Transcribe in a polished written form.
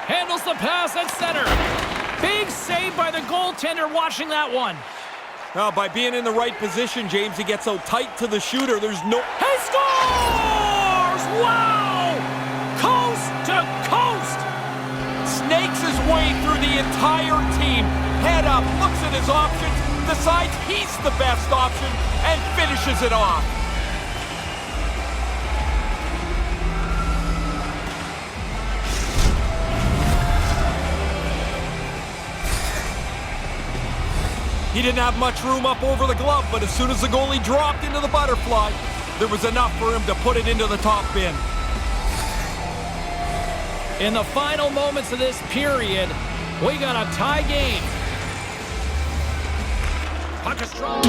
Handles the pass at center. Big save by the goaltender watching that one. Well, by being in the right position, James, he gets so tight to the shooter, there's no... He scores! Wow! Coast to coast! Snakes his way through the entire team. Head up, looks at his options, decides he's the best option, and finishes it off. He didn't have much room up over the glove, but as soon as the goalie dropped into the butterfly, there was enough for him to put it into the top bin. In the final moments of this period, we got a tie game. Puck is strong.